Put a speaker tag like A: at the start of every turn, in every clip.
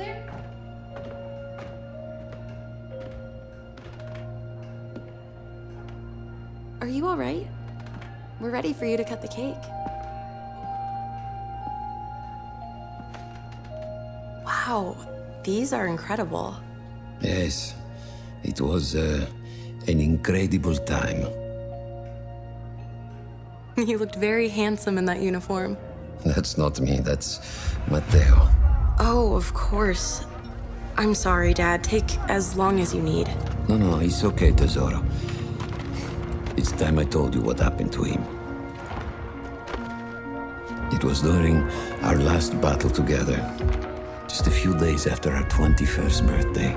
A: there?
B: Are you all right? We're ready for you to cut the cake. Wow, these are incredible.
C: Yes, it was an incredible time.
B: You looked very handsome in that uniform.
C: That's not me, that's Matteo.
B: Oh, of course. I'm sorry, Dad. Take as long as you need.
C: No, it's okay, Tesoro. It's time I told you what happened to him. It was during our last battle together, just a few days after our 21st birthday.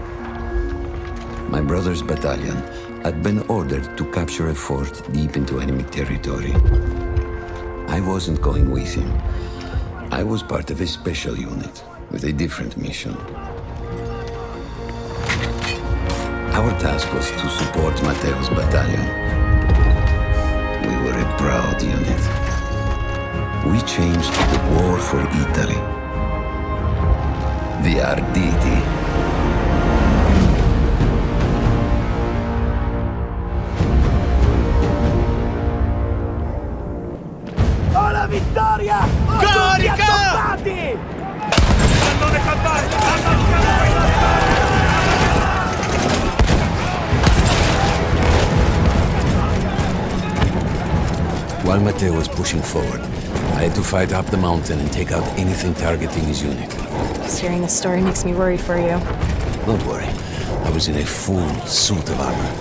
C: My brother's battalion had been ordered to capture a fort deep into enemy territory. I wasn't going with him. I was part of a special unit with a different mission. Our task was to support Matteo's battalion. We were a proud unit. We changed the war for Italy. The Arditi.
D: ¡Oh, la vittoria! ¡Oh, tutti accompati! Cannone calvario!
C: While Matteo was pushing forward, I had to fight up the mountain and take out anything targeting his unit.
B: Just hearing this story makes me worry for you.
C: Don't worry, I was in a full suit of armor.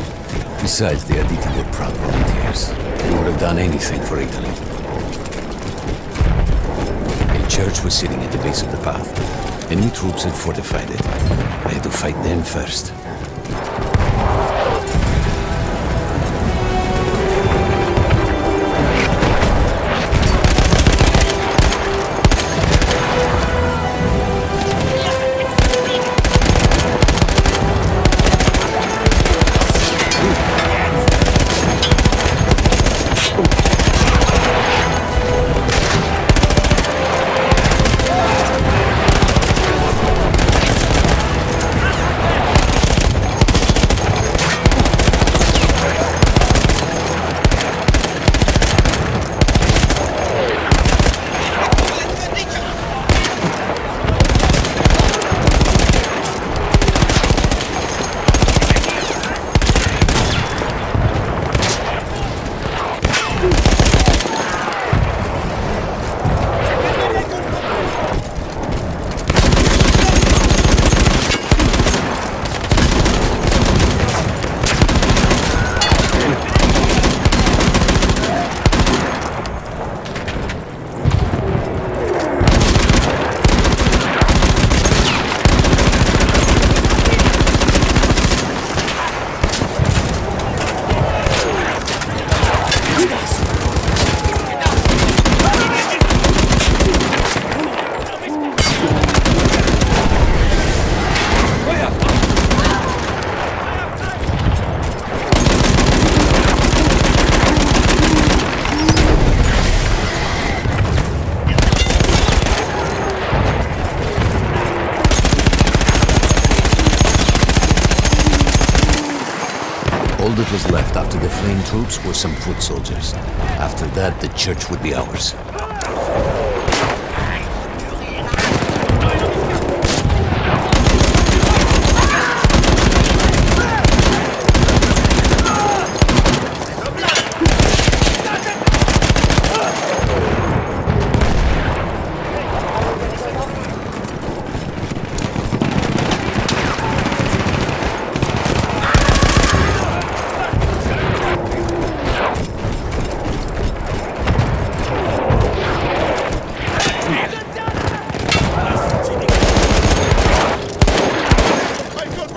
C: Besides, the Arditi were proud volunteers. They would have done anything for Italy. A church was sitting at the base of the path. Enemy troops had fortified it. I had to fight them first. All that was left after the fleeing troops were some foot soldiers. After that, the church would be ours.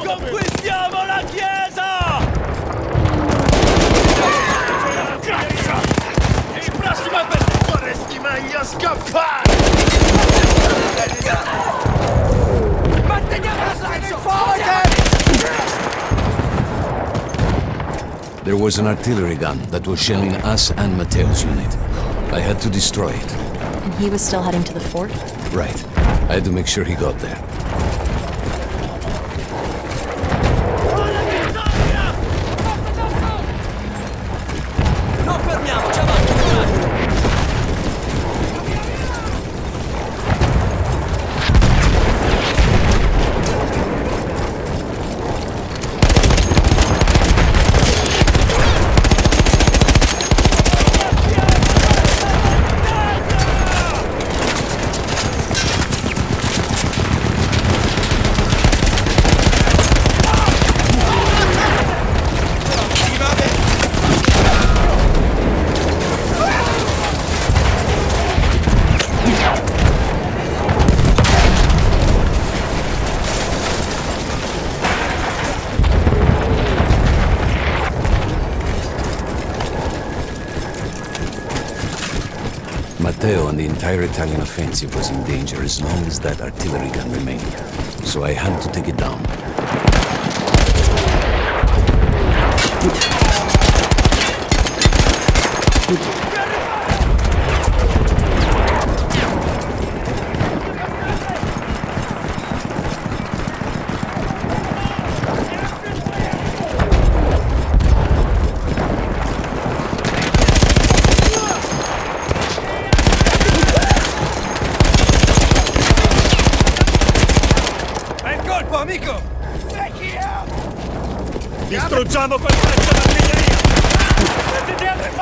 D: Conquistiamo la chiesa! Cazzo! Il prossimo avversario! Vorresti meglio scappare! Manteniamo la slide fuori!
C: There was an artillery gun that was shelling us and Matteo's unit. I had to destroy it.
B: And he was still heading to the fort?
C: Right. I had to make sure he got there. Matteo and the entire Italian offensive was in danger as long as that artillery gun remained. So I had to take it down.
D: Distruggiamo quel pezzo d'artiglieria! Mettiti alle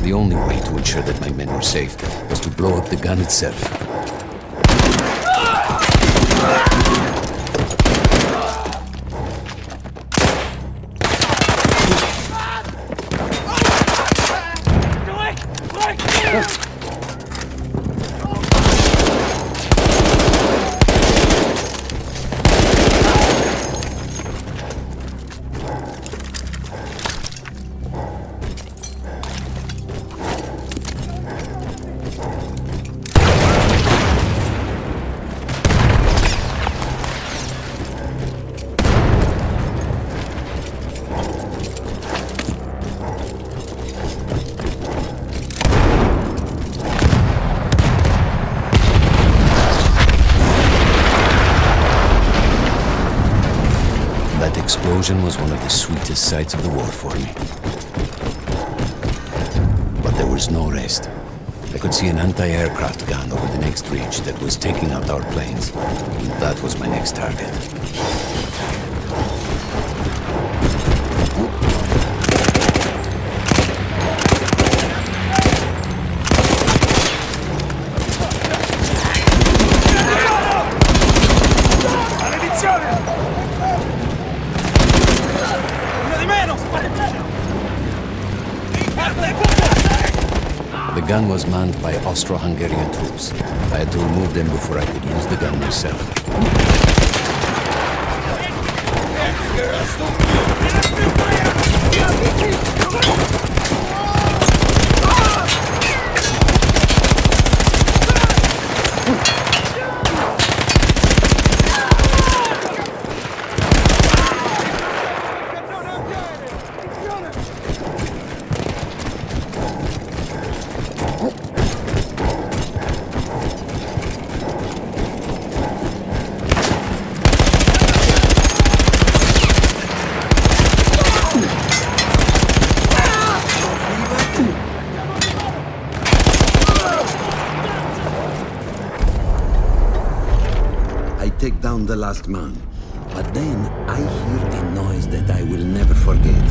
C: The only way to ensure that my men were safe was to blow up the gun itself. That explosion was one of the sweetest sights of the war for me. But there was no rest. I could see an anti-aircraft gun over the next ridge that was taking out our planes. And that was my next target. The gun was manned by Austro-Hungarian troops. I had to remove them before I could use the gun myself. take down the last man. But then I hear a noise that I will never forget.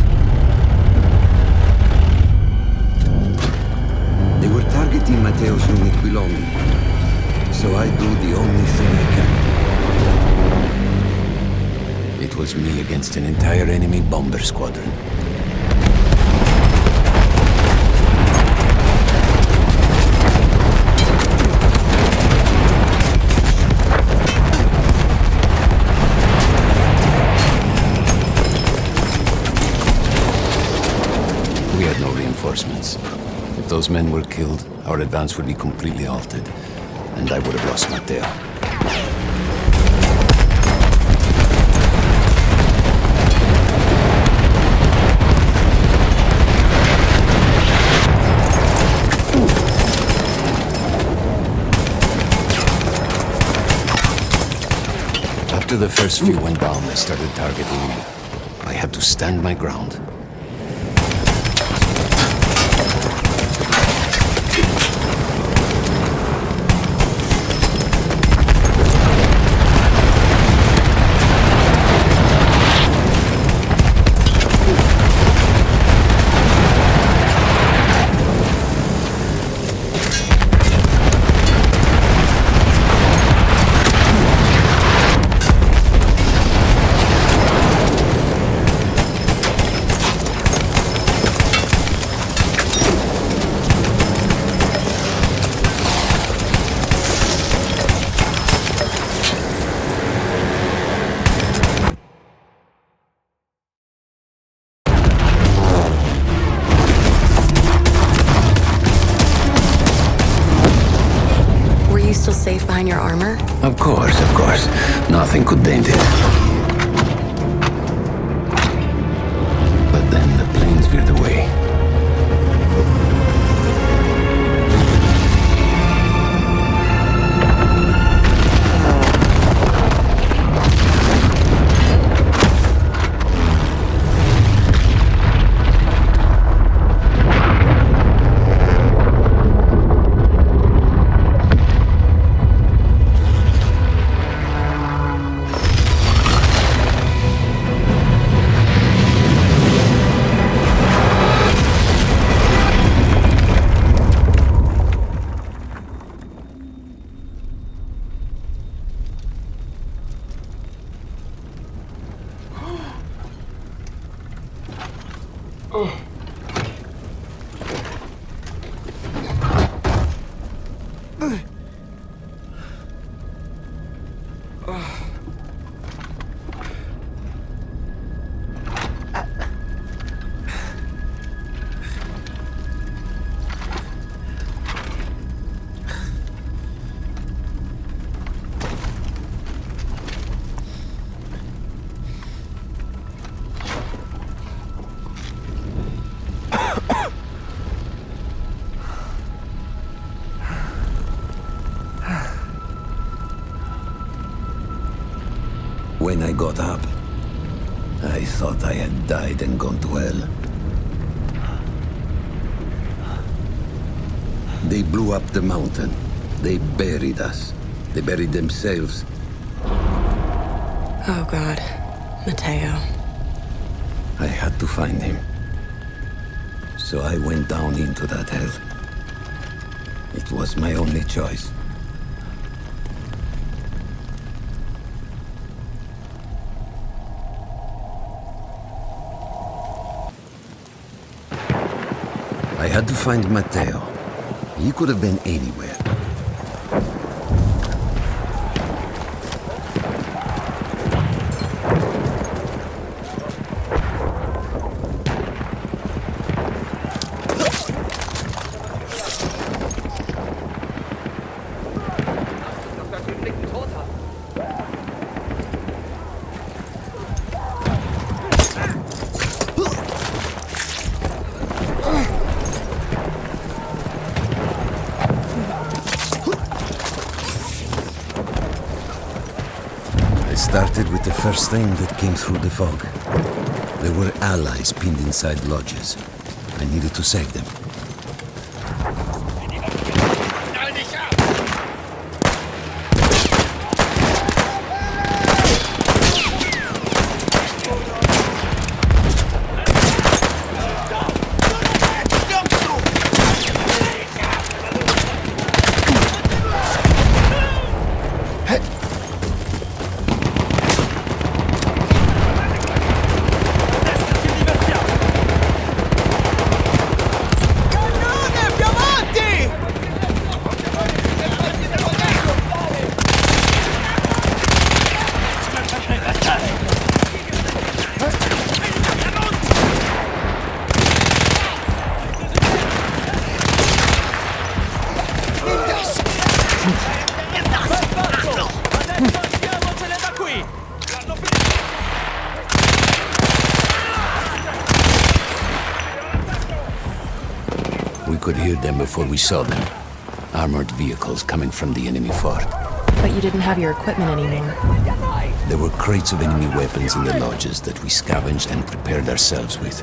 C: They were targeting Matteo's unique belonging. So I do the only thing I can. It was me against an entire enemy bomber squadron. We had no reinforcements. If those men were killed, our advance would be completely halted, and I would have lost Matteo. After the first few went down, they started targeting me. I had to stand my ground.
B: Still safe behind your armor?
C: Of course. Nothing could dent it. But then the planes veered away. When I got up, I thought I had died and gone to hell. They blew up the mountain. They buried us. They buried themselves.
B: Oh, God. Matteo.
C: I had to find him. So I went down into that hell. It was my only choice. I had to find Matteo. He could have been anywhere. Started with the first thing that came through the fog. There were allies pinned inside lodges. I needed to save them.
D: Perfetto! Adesso andiamocene da qui! L'hanno
C: We could hear them before we saw them. Armored vehicles coming from the enemy fort.
A: But you didn't have your equipment anymore.
C: There were crates of enemy weapons in the lodges that we scavenged and prepared ourselves with.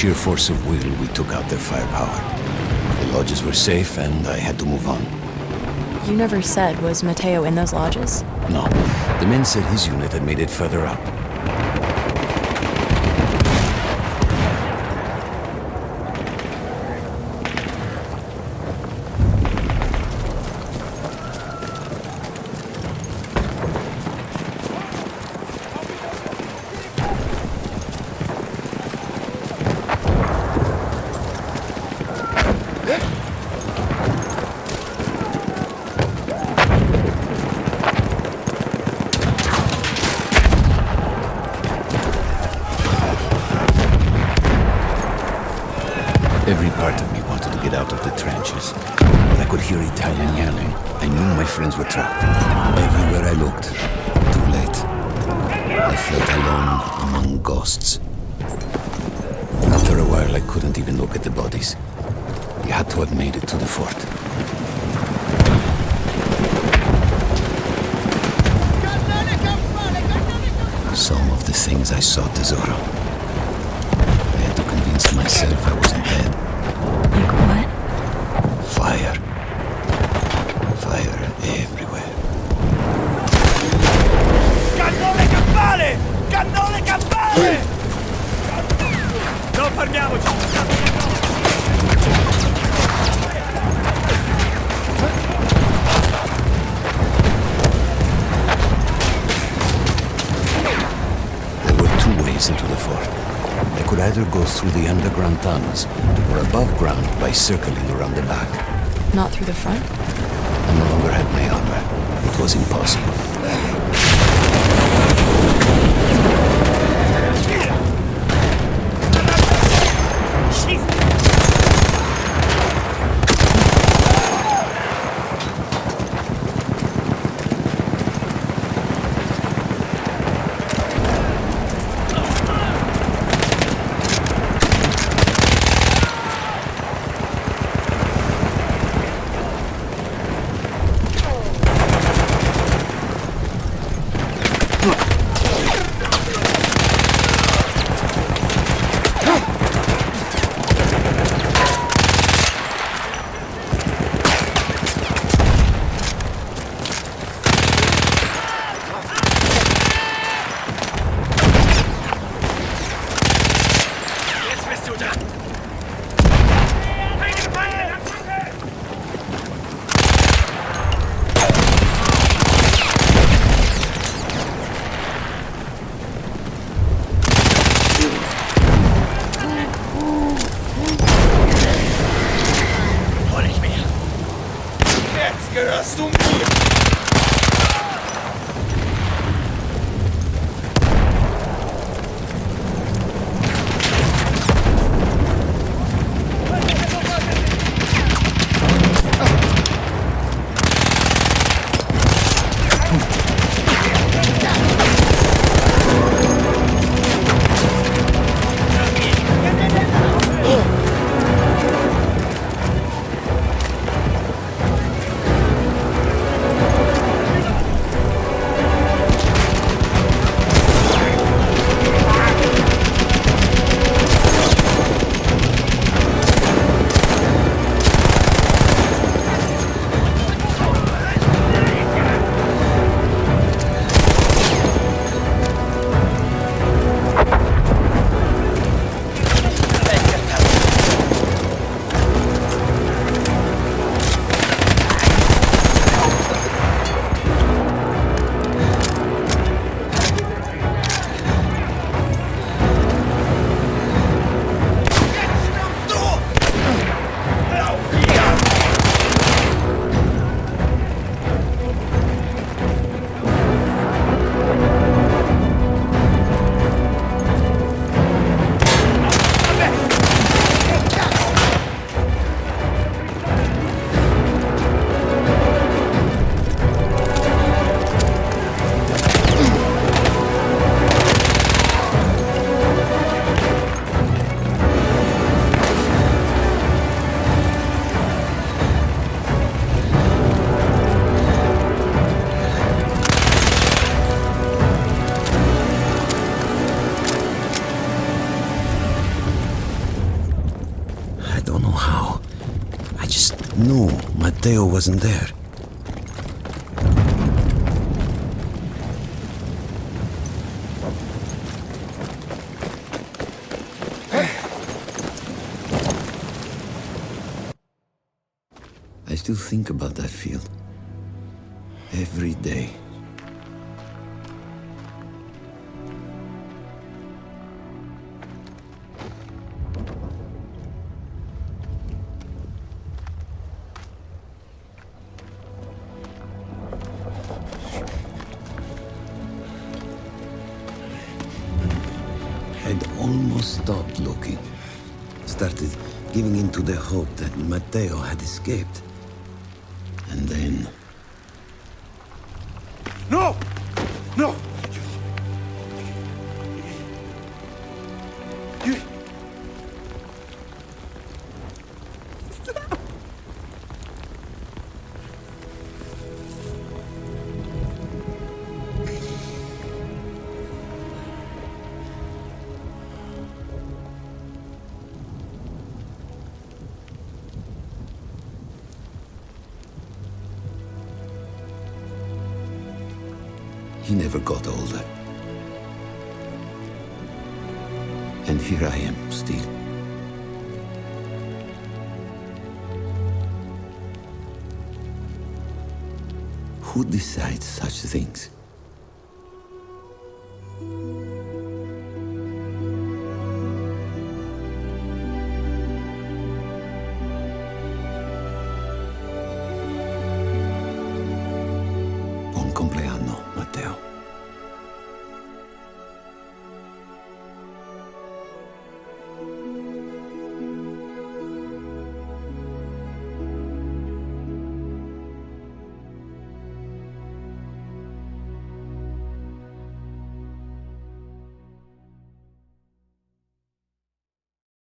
C: Sheer force of will, we took out their firepower. The lodges were safe, and I had to move on.
A: You never said, was Mateo in those lodges?
C: No. The men said his unit had made it further up. Every part of me wanted to get out of the trenches, but I could hear Italian yelling. I knew my friends were trapped. Everywhere I looked, too late. I felt alone among ghosts. After a while, I couldn't even look at the bodies. We had to have made it to the fort. Some of the things I saw, Tesoro. I had to convince myself I wasn't dead.
A: Like what?
C: Fire. Fire everywhere.
D: Cannone campale! Cannone campale! Non fermiamoci!
C: There were two ways into the fort. I could either go through the underground tunnels, or above ground by circling around the back.
A: Not through the front?
C: I no longer had my armor. It was impossible.
E: Matteo wasn't there.
C: I still think about that field. Every day. I'd almost stopped looking. Started giving in to the hope that Matteo had escaped. And then...
D: No! No! You...
C: He never got older. And here I am, still. Who decides such things?